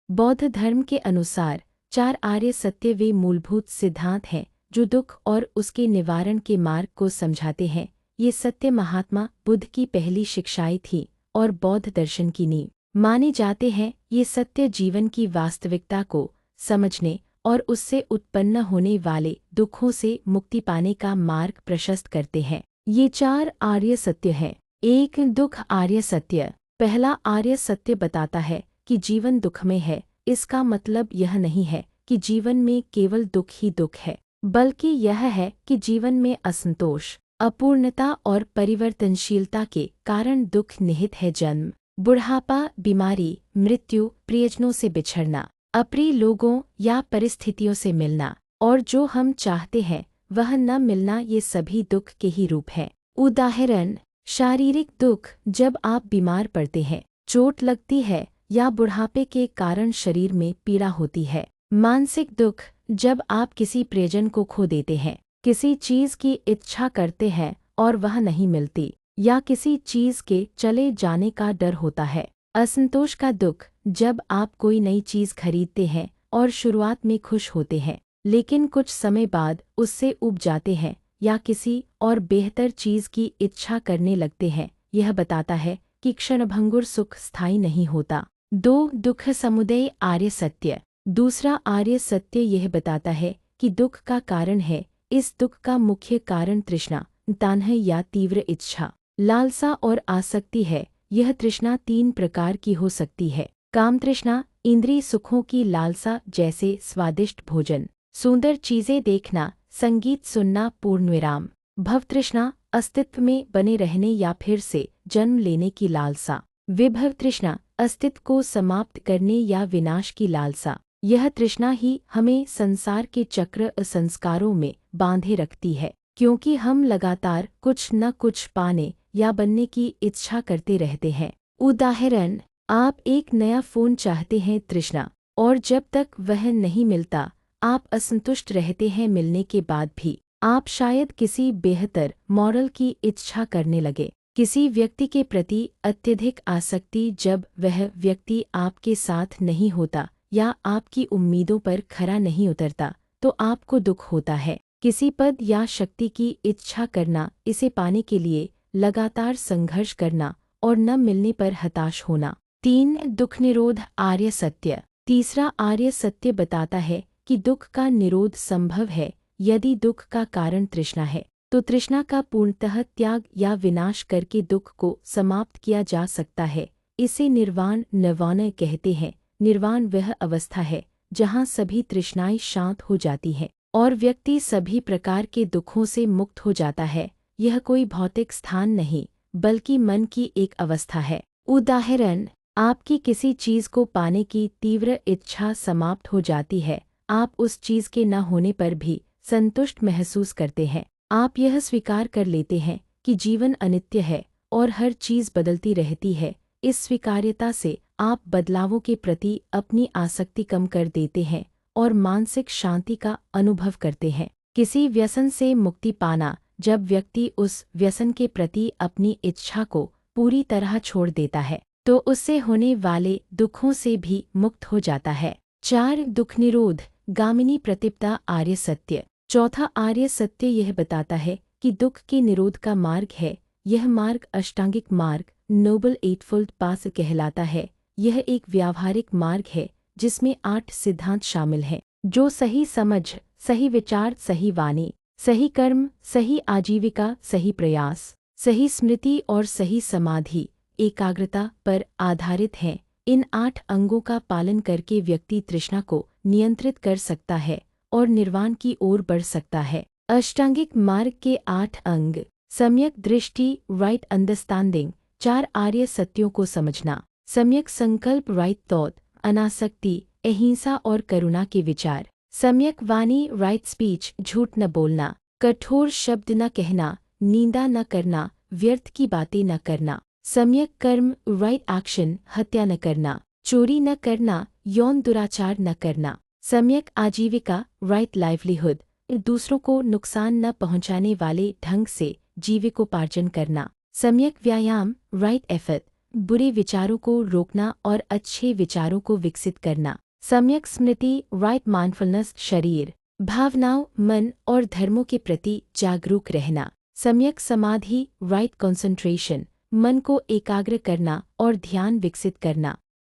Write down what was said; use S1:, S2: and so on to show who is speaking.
S1: बौद्ध धर्म के अनुसार 4 आर्य सत्य वे मूलभूत सिद्धांत हैं जो दुख और उसके निवारण के मार्ग को समझाते हैं। ये सत्य महात्मा बुद्ध की पहली शिक्षाएं थीं और बौद्ध दर्शन की नींव माने जाते हैं। ये सत्य जीवन की वास्तविकता को समझने और उससे उत्पन्न होने वाले दुखों से मुक्ति पाने का मार्ग प्रशस्त करते हैं। ये 4 आर्य सत्य हैं। 1 दुख आर्य सत्य। पहला आर्य सत्य बताता है कि जीवन दुख में है। इसका मतलब यह नहीं है कि जीवन में केवल दुख ही दुख है, बल्कि यह है कि जीवन में असंतोष, अपूर्णता और परिवर्तनशीलता के कारण दुख निहित है। जन्म, बुढ़ापा, बीमारी, मृत्यु, प्रियजनों से बिछड़ना, अप्रिय लोगों या परिस्थितियों से मिलना और जो हम चाहते हैं वह न मिलना, ये सभी दुख के ही रूप हैं। उदाहरण, शारीरिक दुख, जब आप बीमार पड़ते हैं, चोट लगती है या बुढ़ापे के कारण शरीर में पीड़ा होती है। मानसिक दुख, जब आप किसी प्रियजन को खो देते हैं, किसी चीज की इच्छा करते हैं और वह नहीं मिलती, या किसी चीज के चले जाने का डर होता है। असंतोष का दुख, जब आप कोई नई चीज खरीदते हैं और शुरुआत में खुश होते हैं लेकिन कुछ समय बाद उससे ऊब जाते हैं या किसी और बेहतर चीज की इच्छा करने लगते हैं। यह बताता है कि क्षणभंगुर सुख स्थायी नहीं होता। 2 दुख समुदय आर्य सत्य। दूसरा आर्य सत्य यह बताता है कि दुख का कारण है। इस दुख का मुख्य कारण तृष्णा, तान्ह या तीव्र इच्छा, लालसा और आसक्ति है। यह तृष्णा 3 प्रकार की हो सकती है। काम तृष्णा, इंद्रिय सुखों की लालसा जैसे स्वादिष्ट भोजन, सुंदर चीजें देखना, संगीत सुनना, पूर्णविराम। भव तृष्णा, अस्तित्व में बने रहने या फिर से जन्म लेने की लालसा। विभव तृष्णा, अस्तित्व को समाप्त करने या विनाश की लालसा। यह तृष्णा ही हमें संसार के चक्र संस्कारों में बांधे रखती है, क्योंकि हम लगातार कुछ न कुछ पाने या बनने की इच्छा करते रहते हैं। उदाहरण, आप एक नया फोन चाहते हैं, तृष्णा, और जब तक वह नहीं मिलता आप असंतुष्ट रहते हैं। मिलने के बाद भी आप शायद किसी बेहतर मॉडल की इच्छा करने लगे। किसी व्यक्ति के प्रति अत्यधिक आसक्ति, जब वह व्यक्ति आपके साथ नहीं होता या आपकी उम्मीदों पर खरा नहीं उतरता तो आपको दुख होता है। किसी पद या शक्ति की इच्छा करना, इसे पाने के लिए लगातार संघर्ष करना और न मिलने पर हताश होना। 3 दुख निरोध आर्य सत्य। तीसरा आर्य सत्य बताता है कि दुख का निरोध संभव है। यदि दुख का कारण तृष्णा है तो तृष्णा का पूर्णतः त्याग या विनाश करके दुख को समाप्त किया जा सकता है। इसे निर्वाण, नवान कहते हैं। निर्वाण वह अवस्था है जहाँ सभी तृष्णाएं शांत हो जाती हैं और व्यक्ति सभी प्रकार के दुखों से मुक्त हो जाता है। यह कोई भौतिक स्थान नहीं बल्कि मन की एक अवस्था है। उदाहरण, आपकी किसी चीज को पाने की तीव्र इच्छा समाप्त हो जाती है। आप उस चीज के न होने पर भी संतुष्ट महसूस करते हैं। आप यह स्वीकार कर लेते हैं कि जीवन अनित्य है और हर चीज बदलती रहती है। इस स्वीकार्यता से आप बदलावों के प्रति अपनी आसक्ति कम कर देते हैं और मानसिक शांति का अनुभव करते हैं। किसी व्यसन से मुक्ति पाना, जब व्यक्ति उस व्यसन के प्रति अपनी इच्छा को पूरी तरह छोड़ देता है तो उससे होने वाले दुखों से भी मुक्त हो जाता है। 4 दुख निरोध गामिनी प्रतिपदा आर्य सत्य। चौथा आर्य सत्य यह बताता है कि दुख के निरोध का मार्ग है। यह मार्ग अष्टांगिक मार्ग, नोबल एटफोल्ड पाथ कहलाता है। यह एक व्यावहारिक मार्ग है जिसमें 8 सिद्धांत शामिल हैं, जो सही समझ, सही विचार, सही वाणी, सही कर्म, सही आजीविका, सही प्रयास, सही स्मृति और सही समाधि, एकाग्रता पर आधारित हैं। इन 8 अंगों का पालन करके व्यक्ति तृष्णा को नियंत्रित कर सकता है और निर्वाण की ओर बढ़ सकता है। अष्टांगिक मार्ग के 8 अंग: सम्यक दृष्टि, राइट अंडरस्टैंडिंग, 4 आर्य सत्यों को समझना; सम्यक संकल्प, राइट थॉट, अनासक्ति, अहिंसा और करुणा के विचार; सम्यक वाणी, राइट स्पीच, झूठ न बोलना, कठोर शब्द न कहना, निंदा न करना, व्यर्थ की बातें न करना; सम्यक कर्म, राइट एक्शन, हत्या न करना, चोरी न करना, यौन दुराचार न करना; सम्यक आजीविका, राइट लाइवलीहुड, दूसरों को नुकसान न पहुंचाने वाले ढंग से जीविकोपार्जन करना; सम्यक व्यायाम, राइट एफर्ट, बुरे विचारों को रोकना और अच्छे विचारों को विकसित करना। सम्यक स्मृति राइट माइंडफुलनेस शरीर, भावनाओं, मन और धर्मों के प्रति जागरूक रहना। सम्यक समाधि राइट कंसंट्रेशन, मन को एकाग्र करना और ध्यान विकसित करना।